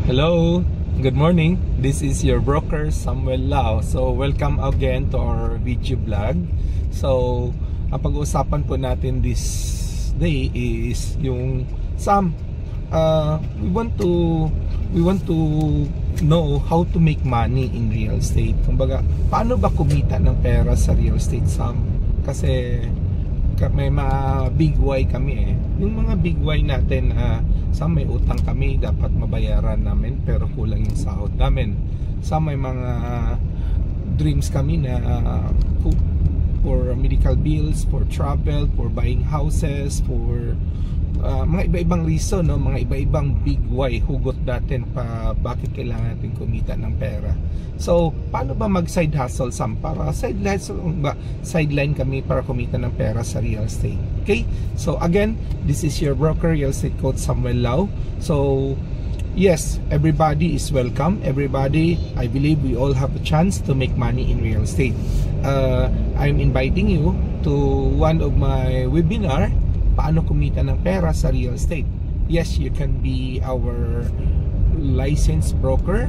Hello, good morning. This is your broker Samuel Lau. So welcome again to our video vlog. So ang pag-uusapan po natin this day is yung we want to know how to make money in real estate. Kumbaga, paano ba kumita ng pera sa real estate, Sam? Kasi may mga big why kami eh. Yung mga big why natin, may utang kami dapat mabayaran namin pero kulang yung sahod namin. May mga dreams kami na for medical bills, for travel, for buying houses, for mga iba-ibang reason, no? Mga iba-ibang big why hugot natin pa bakit kailangan natin kumita ng pera. So, paano ba mag-side hustle, Sam? Para sideline kami para kumita ng pera sa real estate. Okay? So, again, this is your broker, real estate coach Samuel Lau. So, yes, everybody is welcome. Everybody, I believe we all have a chance to make money in real estate. I'm inviting you to one of my webinar, paano kumita ng pera sa real estate. Yes, you can be our licensed broker.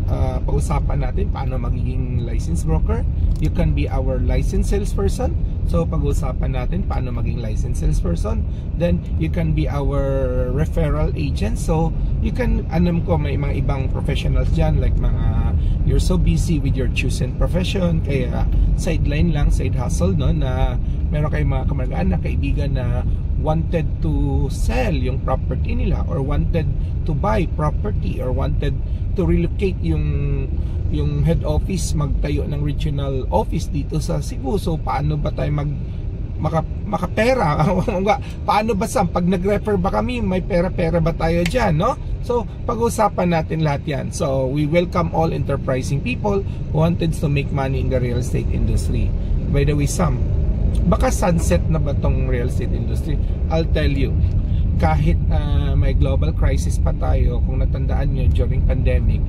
Pag-usapan natin paano magiging licensed broker. You can be our licensed salesperson. So pag-usapan natin paano maging licensed salesperson. Then you can be our referral agent. So you can, may mga ibang professionals dyan, like mga you're so busy with your chosen profession, kaya sideline lang, side hustle, no, na meron kayong mga kamag-anak, kaibigan na wanted to sell yung property nila, or wanted to buy property, or wanted to relocate yung head office, magtayo ng regional office dito sa Cebu. So paano ba tayo makapera? Paano ba, Sam? Pag nag-refer ba kami, may pera-pera ba tayo dyan, no? So pag-usapan natin lahat yan. So we welcome all enterprising people who wanted to make money in the real estate industry. By the way, Sam, baka sunset na ba tong real estate industry? I'll tell you, kahit may global crisis pa tayo, kung natandaan nyo during pandemic,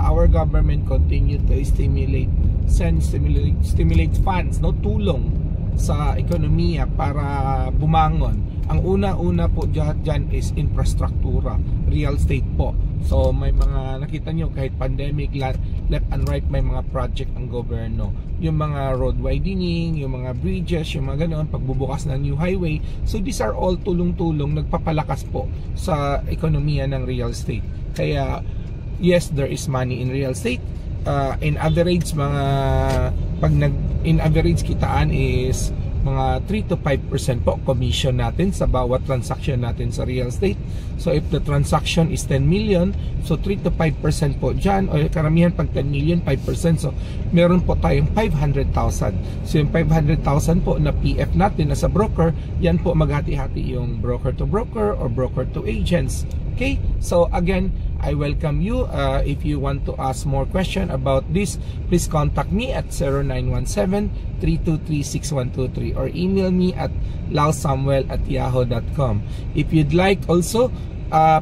our government continued to stimulate funds, no, tulong sa ekonomiya para bumangon. Ang una-una po dyan is infrastruktura, real estate po. So may mga nakita nyo, kahit pandemic, left and right, may mga project ang gobyerno. Yung mga road widening, yung mga bridges, yung mga ganoon, pagbubukas ng new highway. So these are all tulong-tulong, nagpapalakas po sa ekonomiya ng real estate. Kaya yes, there is money in real estate. In average, in average kitaan is mga 3 to 5% po commission natin sa bawat transaction natin sa real estate. So if the transaction is 10 million, so 3 to 5% po dyan, o karamihan pag 10 million, 5%. So meron po tayong 500,000. So yung 500,000 po na PF natin as a broker, yan po maghati-hati yung broker to broker or broker to agents. Okay, so again, I welcome you. If you want to ask more question about this, please contact me at 0917-323-6123 or email me at lausamuel@yahoo.com. If you'd like also,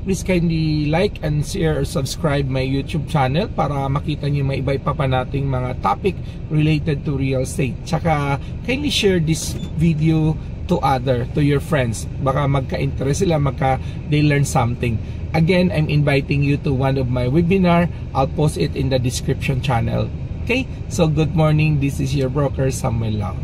please kindly like and share or subscribe my YouTube channel para makita niyo may iba pa nating mga topic related to real estate. Tsaka kindly share this video to your friends. Baka magka-interest sila, they learn something. Again, I'm inviting you to one of my webinar. I'll post it in the description channel. Okay? So good morning. This is your broker Samuel Lau.